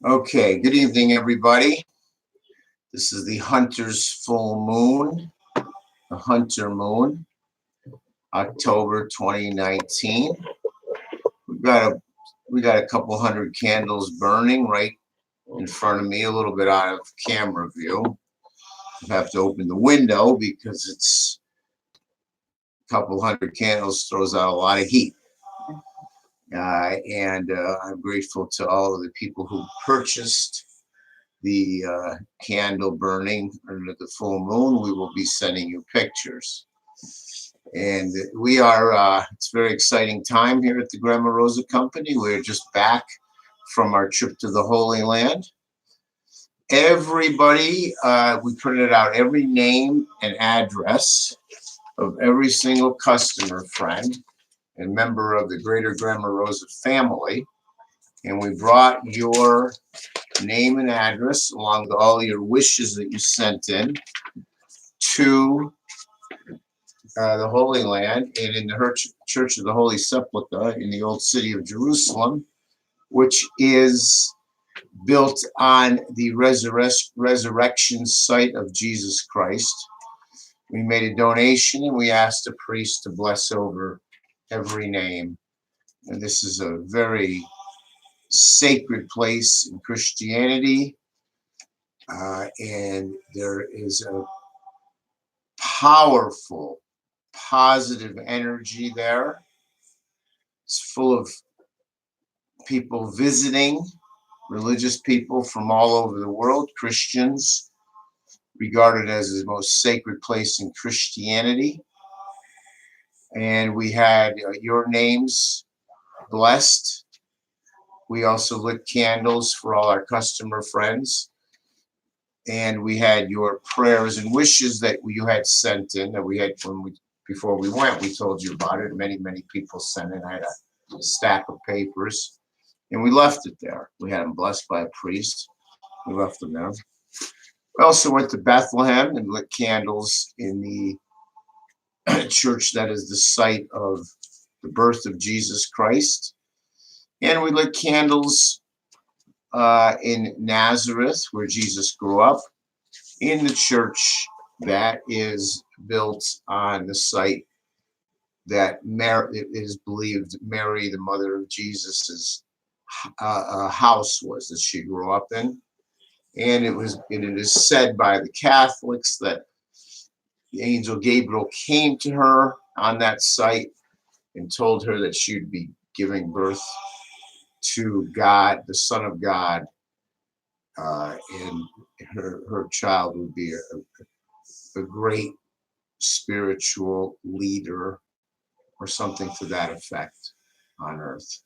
Okay, good evening, everybody. This is the Hunter's full moon, the Hunter moon, October 2019. We've got a we got a couple hundred candles burning right in front of me, a little bit out of camera view. I have to open the window because it's a couple hundred candles throws out a lot of heat. And I'm grateful to all of the people who purchased the candle burning under the full moon. We will be sending you pictures. And we are, it's a very exciting time here at the Grandma Rosa Company. We're just back from our trip to the Holy Land. Everybody, we printed out every name and address of every single customer, friend, and member of the Greater Grandma Rosa family. And we brought your name and address along with all your wishes that you sent in to the Holy Land and in the Church of the Holy Sepulchre in the old city of Jerusalem, which is built on the resurrection site of Jesus Christ. We made a donation and we asked a priest to bless over every name. And this is a very sacred place in Christianity. And there is a powerful, positive energy there. It's full of people visiting, religious people from all over the world, Christians, regarded as the most sacred place in Christianity. And we had your names blessed. We also lit candles for all our customer friends. And we had your prayers and wishes that you had sent in, that we had before we went, we told you about it. Many people sent in. I had a stack of papers and we left it there. We had them blessed by a priest. We left them there. We also went to Bethlehem and lit candles in the church that is the site of the birth of Jesus Christ. And we lit candles in Nazareth, where Jesus grew up, in the church that is built on the site that it is believed Mary, the mother of Jesus's house was, that she grew up in. And it is said by the Catholics that the angel Gabriel came to her on that site and told her that she would be giving birth to God, the Son of God, and her child would be a great spiritual leader or something to that effect on earth.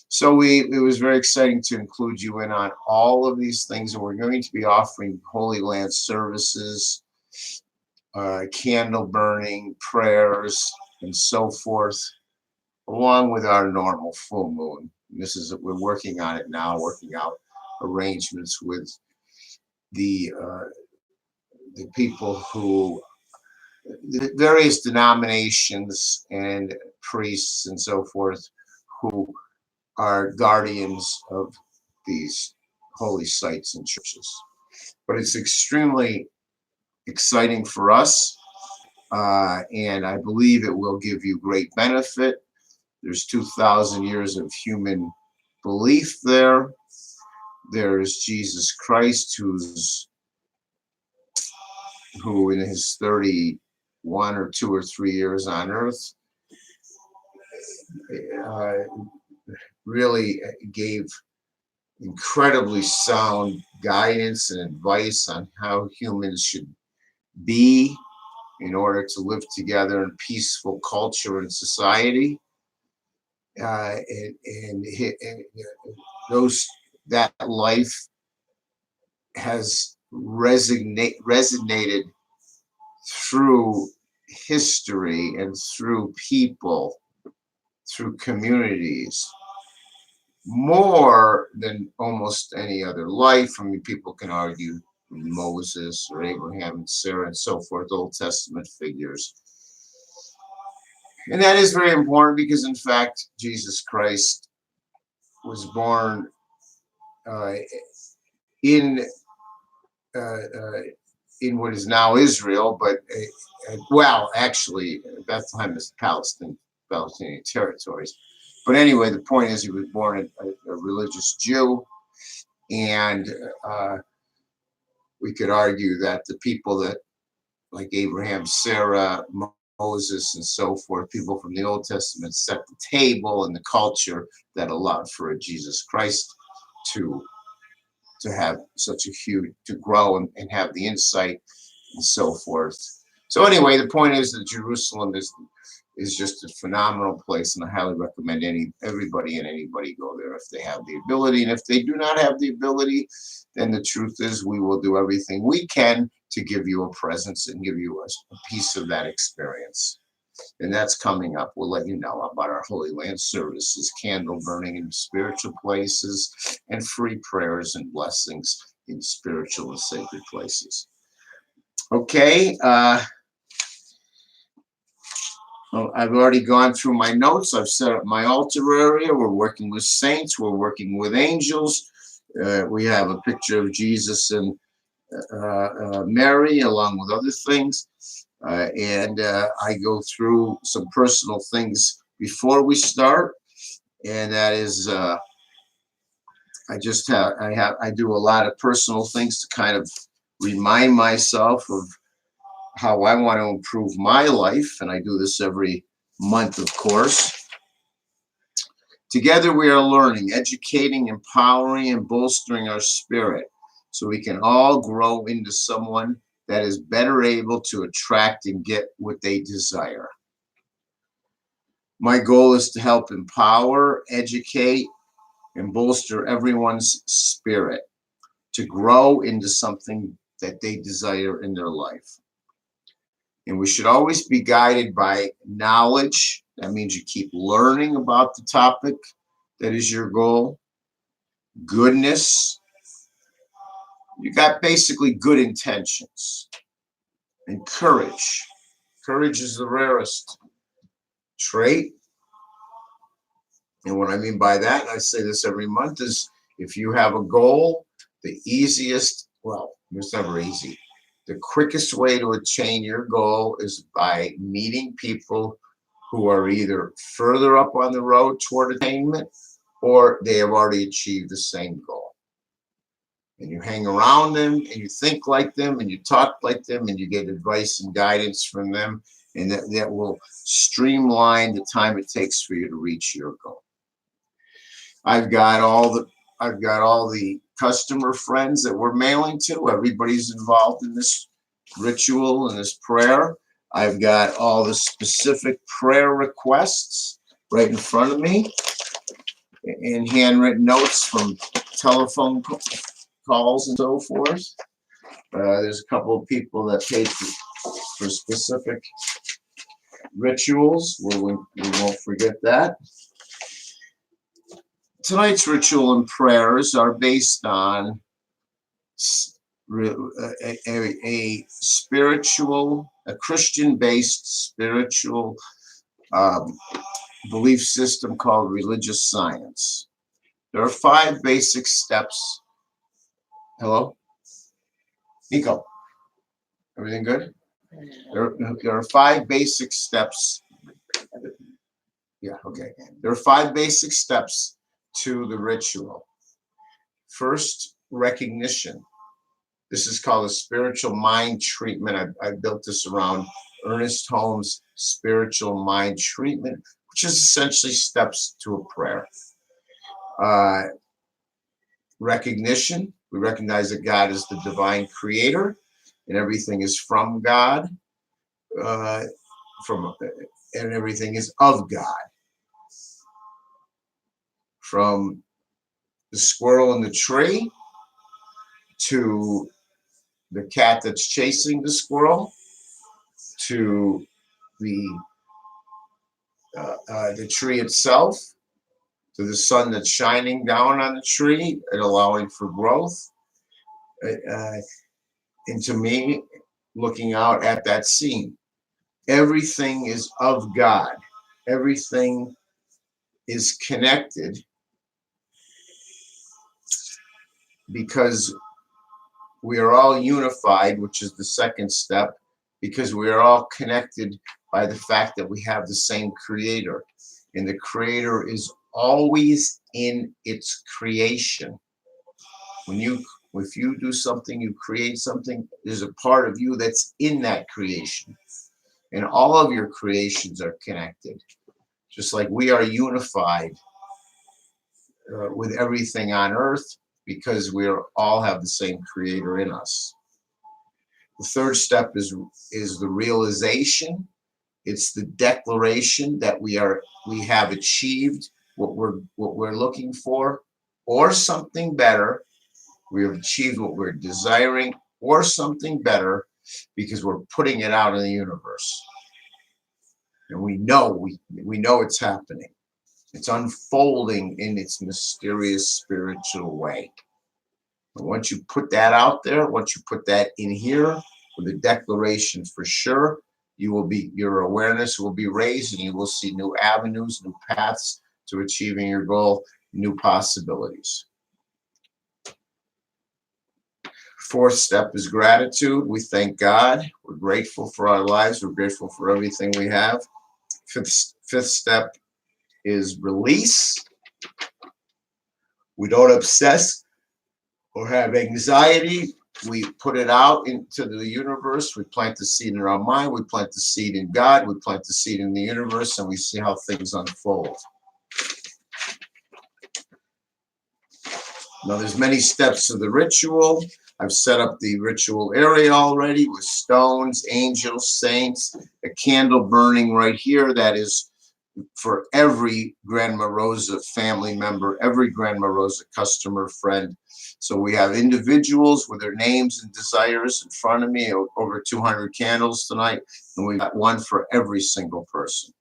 So it was very exciting to include you in on all of these things, and we're going to be offering Holy Land services, candle burning, prayers, and so forth, along with our normal full moon. We're working on it now, working out arrangements with the people who, the various denominations and priests and so forth, who are guardians of these holy sites and churches. But it's extremely exciting for us, and I believe it will give you great benefit. There's 2,000 years of human belief there. There's Jesus Christ, who in his 31 or 2 or 3 years on earth really gave incredibly sound guidance and advice on how humans should be in order to live together in peaceful culture and society. And that life has resonated through history and through people, through communities, more than almost any other life. I mean, people can argue Moses or Abraham and Sarah and so forth, Old Testament figures. And that is very important because, in fact, Jesus Christ was born uh, in uh, uh, in what is now Israel, but well, actually, Bethlehem is Palestinian territories. But anyway, the point is, he was born a religious Jew, and we could argue that the people that, like Abraham, Sarah, Moses, and so forth, people from the Old Testament, set the table and the culture that allowed for a Jesus Christ to have such a huge, to grow and have the insight and so forth. So anyway, the point is that Jerusalem is just a phenomenal place, and I highly recommend everybody and anybody go there if they have the ability. And if they do not have the ability, then the truth is we will do everything we can to give you a presence and give you a piece of that experience. And that's coming up. We'll let you know about our Holy Land services, candle burning in spiritual places, and free prayers and blessings in spiritual and sacred places. Okay. Well, I've already gone through my notes. I've set up my altar area. We're working with saints. We're working with angels. We have a picture of Jesus and Mary, along with other things. And I go through some personal things before we start. And that is, I do a lot of personal things to kind of remind myself of how I want to improve my life. And I do this every month, of course. Together we are learning, educating, empowering, and bolstering our spirit so we can all grow into someone that is better able to attract and get what they desire. My goal is to help empower, educate, and bolster everyone's spirit to grow into something that they desire in their life. And we should always be guided by knowledge. That means you keep learning about the topic that is your goal. Goodness. You got basically good intentions. And courage. Courage is the rarest trait. And what I mean by that, and I say this every month, is if you have a goal, the easiest, well, it's never easy. The quickest way to attain your goal is by meeting people who are either further up on the road toward attainment or they have already achieved the same goal. And you hang around them and you think like them and you talk like them and you get advice and guidance from them, and that will streamline the time it takes for you to reach your goal. I've got all the customer friends that we're mailing to. Everybody's involved in this ritual and this prayer. I've got all the specific prayer requests right in front of me in handwritten notes from telephone calls and so forth. There's a couple of people that paid for specific rituals. We won't forget that. Tonight's ritual and prayers are based on a spiritual, a Christian-based spiritual belief system called religious science. There are 5 basic steps. Hello? Nico, everything good? There are 5 basic steps. Yeah, okay. There are 5 basic steps to the ritual. First, recognition. This is called a spiritual mind treatment. I built this around Ernest Holmes' spiritual mind treatment, which is essentially steps to a prayer. Recognition. We recognize that God is the divine creator and everything is from God, and everything is of God. From the squirrel in the tree to the cat that's chasing the squirrel to the tree itself, to the sun that's shining down on the tree and allowing for growth, and to me, looking out at that scene. Everything is of God. Everything is connected because we are all unified, which is the second step, because we are all connected by the fact that we have the same creator. And the creator is always in its creation. If you do something, you create something, there's a part of you that's in that creation. And all of your creations are connected. Just like we are unified with everything on earth, because we all have the same creator in us. The third step is the realization. It's the declaration that we have achieved what we're looking for, or something better. We have achieved what we're desiring, or something better, because we're putting it out in the universe. And we know it's happening. It's unfolding in its mysterious spiritual way. And once you put that out there, once you put that in here with a declaration for sure, your awareness will be raised, and you will see new avenues, new paths to achieving your goal, new possibilities. Fourth step is gratitude. We thank God. We're grateful for our lives. We're grateful for everything we have. Fifth step is release. We don't obsess or have anxiety. We put it out into the universe. We plant the seed in our mind. We plant the seed in God. We plant the seed in the universe, and we see how things unfold. Now, there's many steps to the ritual. I've set up the ritual area already with stones, angels, saints, a candle burning right here that is for every Grandma Rosa family member, every Grandma Rosa customer, friend. So we have individuals with their names and desires in front of me, over 200 candles tonight, and we've got one for every single person.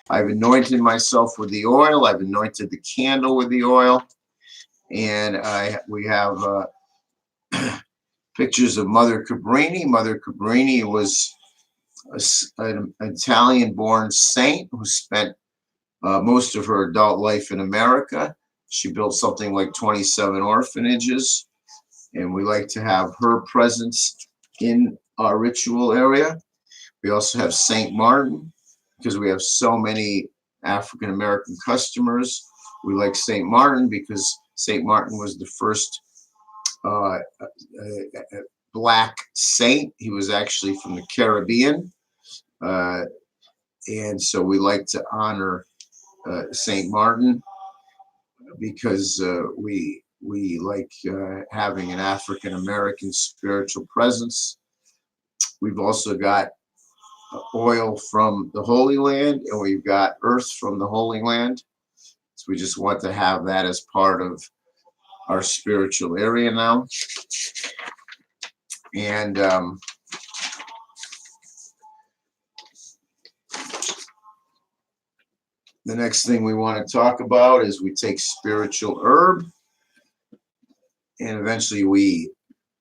I've anointed myself with the oil. I've anointed the candle with the oil. And we have pictures of Mother Cabrini. Mother Cabrini was an Italian-born saint who spent most of her adult life in America. She built something like 27 orphanages, and we like to have her presence in our ritual area. We also have Saint Martin, because we have so many African-American customers. We like Saint Martin because Saint Martin was the first Black saint. He was actually from the Caribbean. And so we like to honor Saint Martin because we like having an African-American spiritual presence. We've also got oil from the Holy Land, and we've got earth from the Holy Land. So we just want to have that as part of our spiritual area now. And the next thing we want to talk about is we take spiritual herb, and eventually we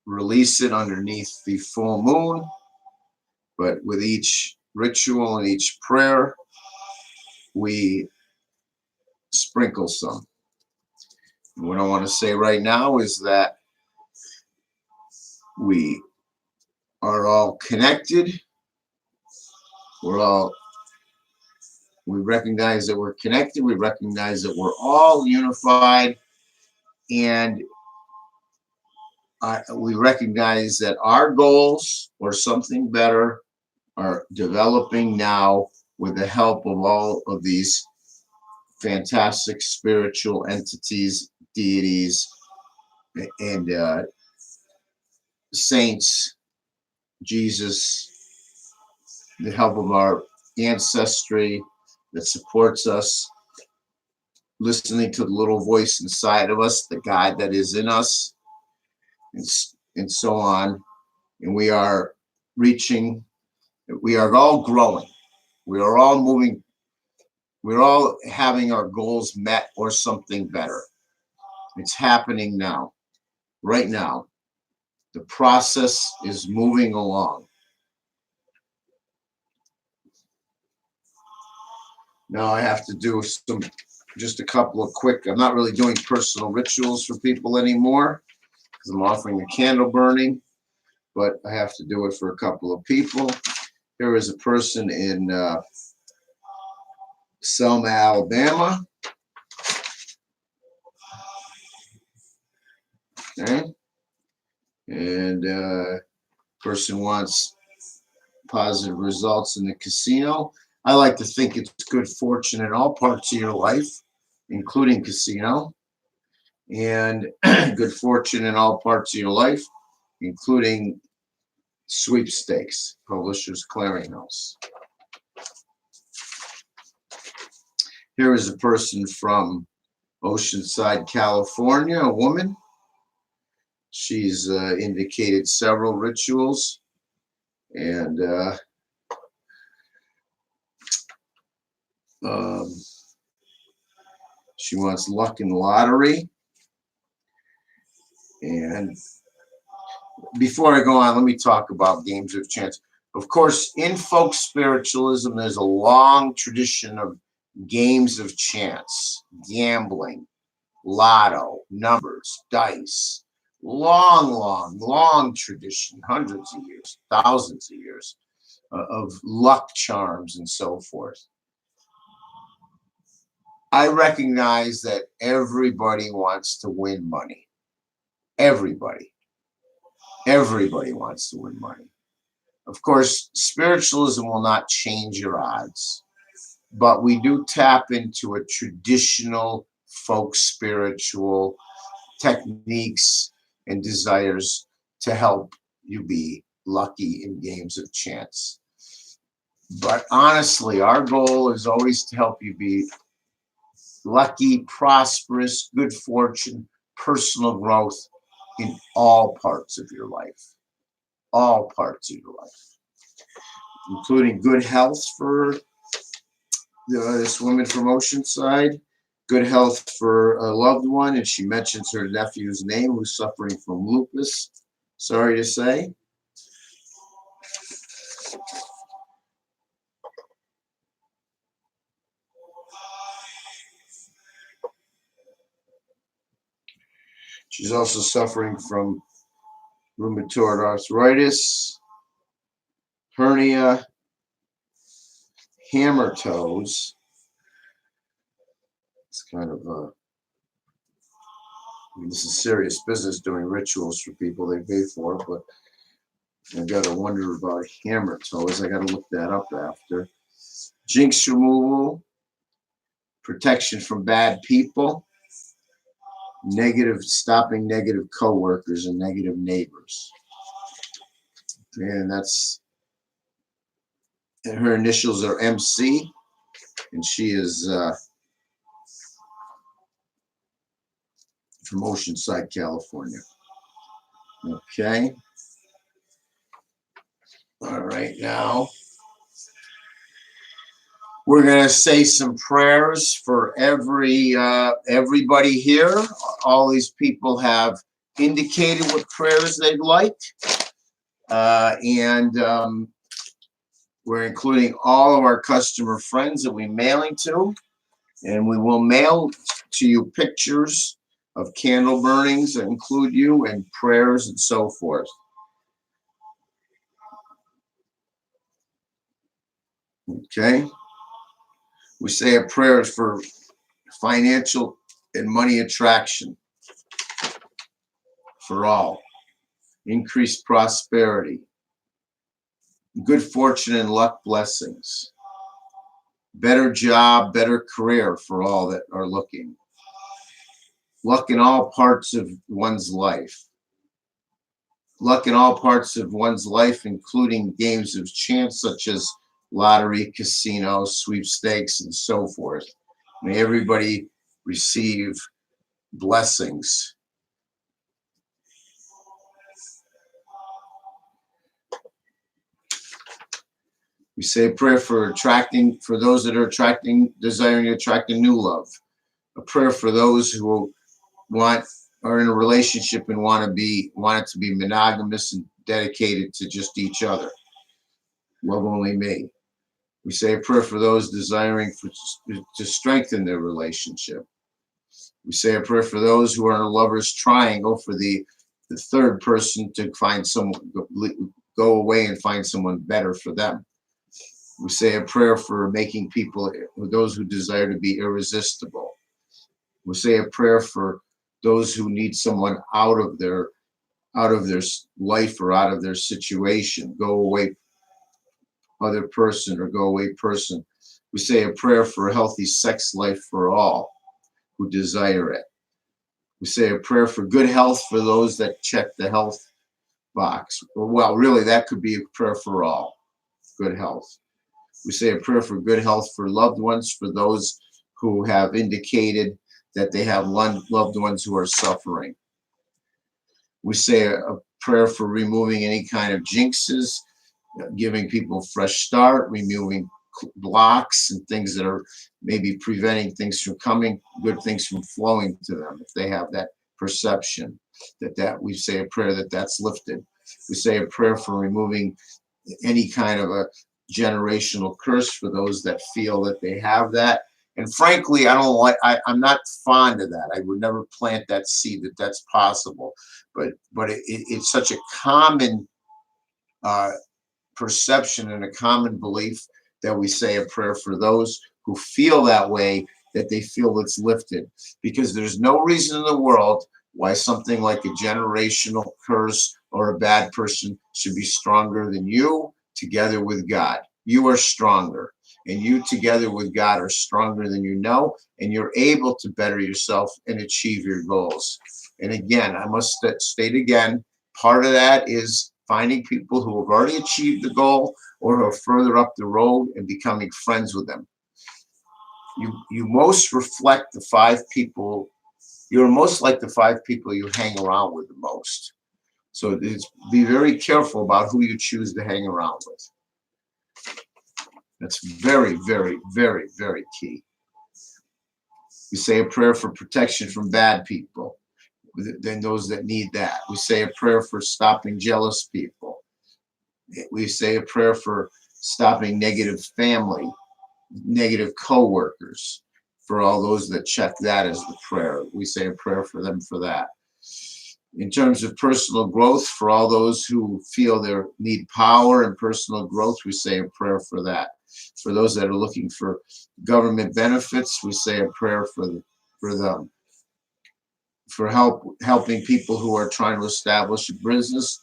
release it underneath the full moon. But with each ritual and each prayer, we sprinkle some. And what I want to say right now is that we are all connected. We recognize that we're connected. We recognize that we're all unified, and we recognize that our goals or something better are developing now with the help of all of these fantastic spiritual entities, deities, and saints, Jesus, the help of our ancestry that supports us, listening to the little voice inside of us, the God that is in us, and so on. And we are all growing. We are all moving. We're all having our goals met or something better. It's happening now, right now. The process is moving along. Now I have to do some just a couple of quick, I'm not really doing personal rituals for people anymore because I'm offering the candle burning, but I have to do it for a couple of people. Here is a person in Selma, Alabama. Okay. And person wants positive results in the casino. I like to think it's good fortune in all parts of your life, including casino, and good fortune in all parts of your life, including sweepstakes, Publishers Clearinghouse. Here is a person from Oceanside, California, a woman. She's indicated several rituals, and she wants luck in lottery. And before I go on, let me talk about games of chance. Of course, in folk spiritualism, there's a long tradition of games of chance, gambling, lotto, numbers, dice. Long tradition, hundreds of years, thousands of years of luck charms and so forth. I recognize that everybody wants to win money. Everybody wants to win money. Of course, spiritualism will not change your odds, but we do tap into a traditional folk spiritual techniques and desires to help you be lucky in games of chance. But honestly, our goal is always to help you be lucky, prosperous, good fortune, personal growth in all parts of your life. All parts of your life, including good health for this woman from Oceanside, good health for a loved one, and she mentions her nephew's name who's suffering from lupus, sorry to say. She's also suffering from rheumatoid arthritis, hernia, hammer toes. It's kind of this is serious business doing rituals for people they pay for, but I gotta wonder about hammer toes. I gotta look that up after. Jinx removal, protection from bad people, stopping negative coworkers and negative neighbors. And her initials are MC, and she is from Oceanside, California. Okay. All right, now we're gonna say some prayers for everybody here. All these people have indicated what prayers they'd like, and we're including all of our customer friends that we're mailing to, and we will mail to you pictures of candle burnings that include you and prayers and so forth. Okay. We say a prayer for financial and money attraction for all, increased prosperity, good fortune and luck blessings, better job, better career for all that are looking, luck in all parts of one's life, luck in all parts of one's life, including games of chance such as lottery, casino, sweepstakes, and so forth. May everybody receive blessings. We say a prayer for those that are desiring to attract a new love. A prayer for those who are in a relationship and want it to be monogamous and dedicated to just each other. Love only me. We say a prayer for those desiring to strengthen their relationship. We say a prayer for those who are in a lover's triangle, for the third person to find someone, go away and find someone better for them. We say a prayer for making people, those who desire to be irresistible. We say a prayer for those who need someone out of their life or out of their situation. Go away, other person, or go away person. We say a prayer for a healthy sex life for all who desire it. We say a prayer for good health for those that check the health box. Well, really, that could be a prayer for all, good health. We say a prayer for good health for loved ones, for those who have indicated that they have loved ones who are suffering. We say a prayer for removing any kind of jinxes, giving people a fresh start, removing blocks and things that are maybe preventing things from coming, good things from flowing to them. If they have that perception, that we say a prayer that's lifted. We say a prayer for removing any kind of a generational curse for those that feel that they have that. And frankly, I'm not fond of that. I would never plant that seed that that's possible. But it's such a common perception and a common belief that we say a prayer for those who feel that way, that they feel it's lifted. Because there's no reason in the world why something like a generational curse or a bad person should be stronger than you together with God. You are stronger, and you together with God are stronger than you know, and you're able to better yourself and achieve your goals. And again, I must state again, part of that is finding people who have already achieved the goal or who are further up the road and becoming friends with them. You most reflect the 5 people, you're most like the 5 people you hang around with the most. So be very careful about who you choose to hang around with. That's very, very, very, very key. We say a prayer for protection from bad people, then those that need that. We say a prayer for stopping jealous people. We say a prayer for stopping negative family, negative coworkers, for all those that check that as the prayer. We say a prayer for them for that. In terms of personal growth, for all those who feel they need power and personal growth, we say a prayer for that. For those that are looking for government benefits, we say a prayer for them. For helping people who are trying to establish a business,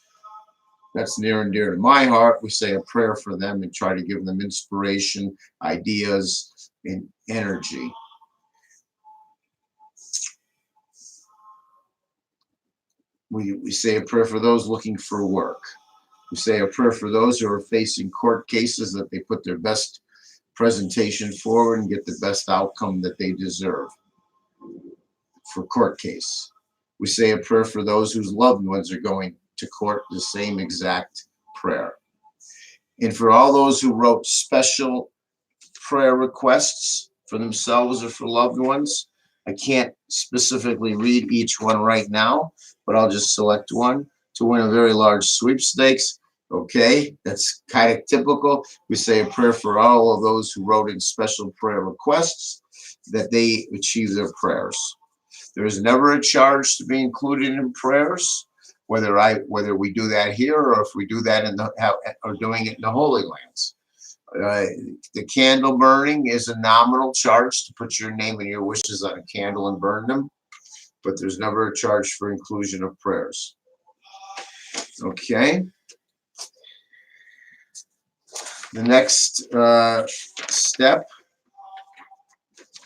that's near and dear to my heart. We say a prayer for them and try to give them inspiration, ideas, and energy. We say a prayer for those looking for work. We say a prayer for those who are facing court cases, that they put their best presentation forward and get the best outcome that they deserve for court case. We say a prayer for those whose loved ones are going to court, the same exact prayer. And for all those who wrote special prayer requests for themselves or for loved ones, I can't specifically read each one right now, but I'll just select one to win a very large sweepstakes. Okay, that's kind of typical. We say a prayer for all of those who wrote in special prayer requests, that they achieve their prayers. There is never a charge to be included in prayers, whether we do that here or if we do that or doing it in the Holy Lands. The candle burning is a nominal charge to put your name and your wishes on a candle and burn them, but there's never a charge for inclusion of prayers. Okay. The next step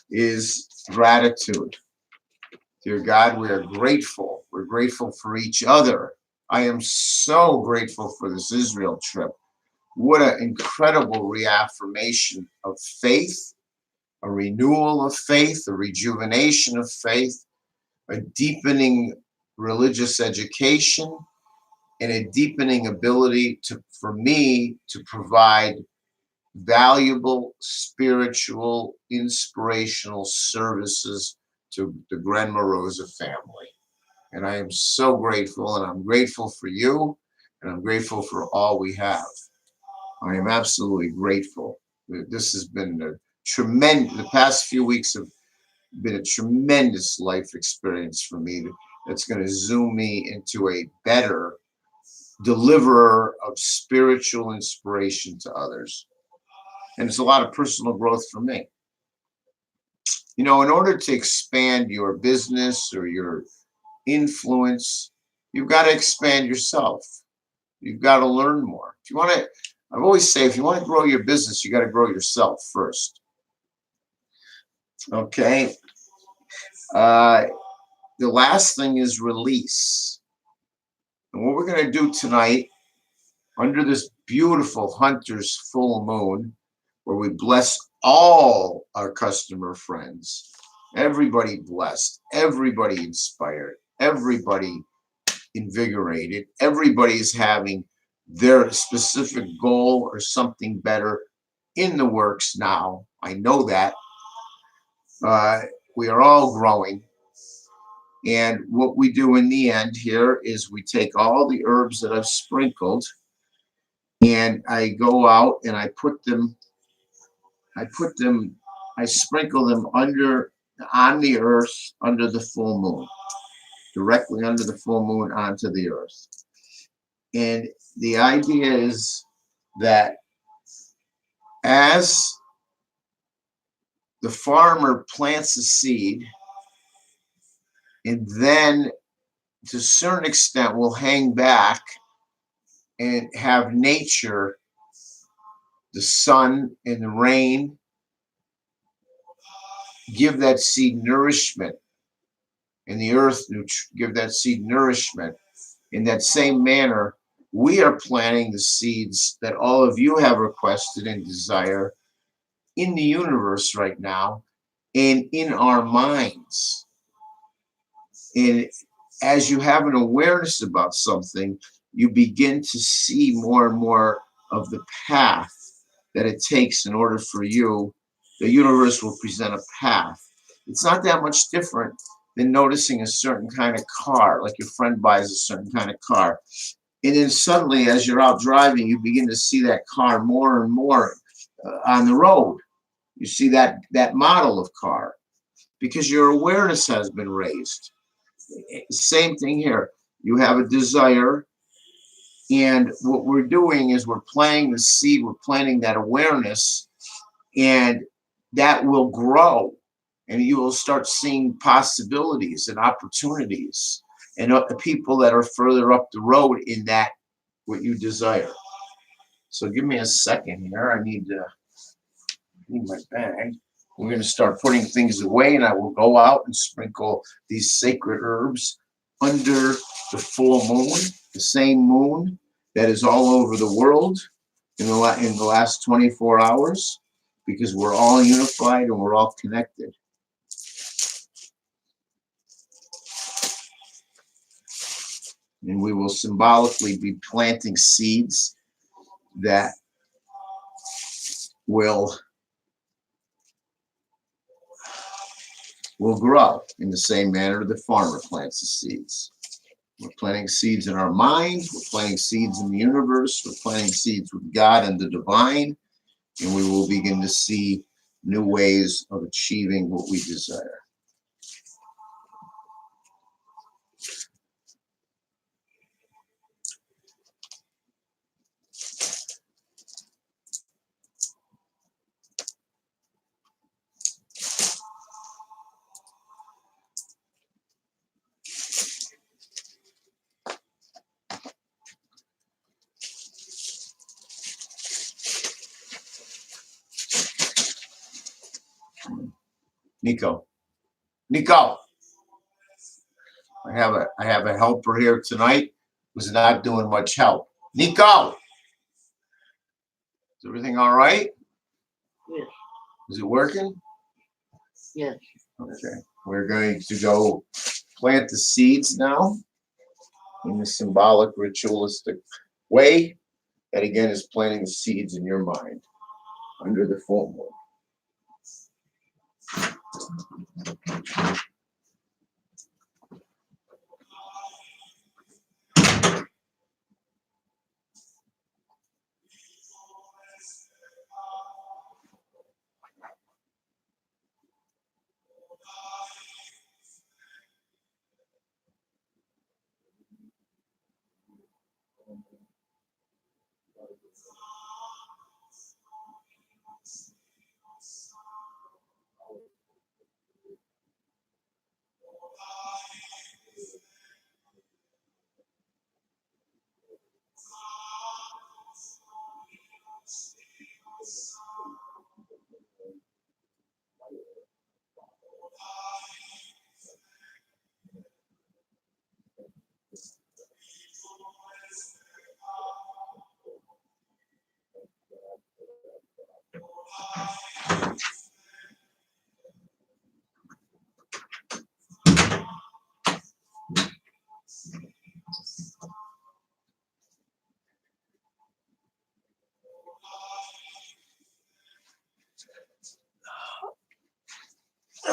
is gratitude. Dear God, we are grateful. We're grateful for each other. I am so grateful for this Israel trip. What an incredible reaffirmation of faith, a renewal of faith, a rejuvenation of faith, a deepening religious education, and a deepening ability for me to provide valuable spiritual, inspirational services to the Gren Moroza family. And I am so grateful, and I'm grateful for you, and I'm grateful for all we have. I am absolutely grateful. This has been a tremendous, the past few weeks have been a tremendous life experience for me that's going to zoom me into a better deliverer of spiritual inspiration to others. And it's a lot of personal growth for me. You know, in order to expand your business or your influence, you've got to expand yourself. You've got to learn more. If you want to, I've always say, if you want to grow your business, you got to grow yourself first. Okay. The last thing is release. And what we're going to do tonight, under this beautiful Hunter's full moon, where we bless all our customer friends, everybody blessed, everybody inspired, everybody invigorated, everybody is having their specific goal or something better in the works now. I know that. We are all growing. And what we do in the end here is we take all the herbs that I've sprinkled and I go out and I sprinkle them on the earth under the full moon, directly under the full moon onto the earth. And the idea is that as the farmer plants a seed, and then to a certain extent will hang back and have nature, the sun and the rain, give that seed nourishment, and the earth give that seed nourishment. In that same manner, we are planting the seeds that all of you have requested and desire in the universe right now and in our minds. And as you have an awareness about something, you begin to see more and more of the path that it takes in order for you. The universe will present a path. It's not that much different than noticing a certain kind of car, like your friend buys a certain kind of car. And then suddenly, as you're out driving, you begin to see that car more and more on the road. You see that model of car because your awareness has been raised. Same thing here. You have a desire, and what we're doing is we're planting the seed, we're planting that awareness, and that will grow, and you will start seeing possibilities and opportunities and people that are further up the road in that what you desire. So give me a second here. I need my bag. We're going to start putting things away, and I will go out and sprinkle these sacred herbs under the full moon, the same moon that is all over the world in the last 24 hours, because we're all unified and we're all connected. And we will symbolically be planting seeds that will grow in the same manner the farmer plants the seeds. We're planting seeds in our mind, we're planting seeds in the universe, we're planting seeds with God and the divine, and we will begin to see new ways of achieving what we desire. Nico, I have a helper here tonight who's not doing much help. Nico, is everything all right? Yes. Is it working? Yes. Okay. We're going to go plant the seeds now in a symbolic, ritualistic way. That again is planting the seeds in your mind under the full moon.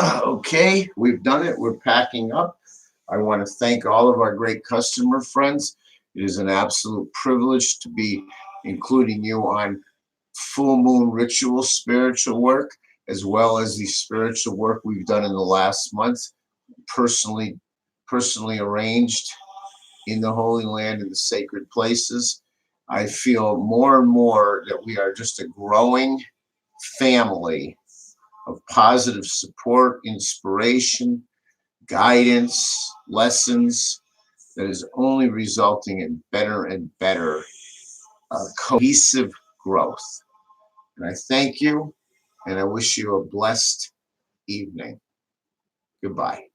Okay, we've done it. We're packing up. I want to thank all of our great customer friends. It is an absolute privilege to be including you on full moon ritual spiritual work, as well as the spiritual work we've done in the last month, personally arranged in the Holy Land and the sacred places. I feel more and more that we are just a growing family of positive support, inspiration, guidance, lessons that is only resulting in better and better cohesive growth. And I thank you, and I wish you a blessed evening. Goodbye.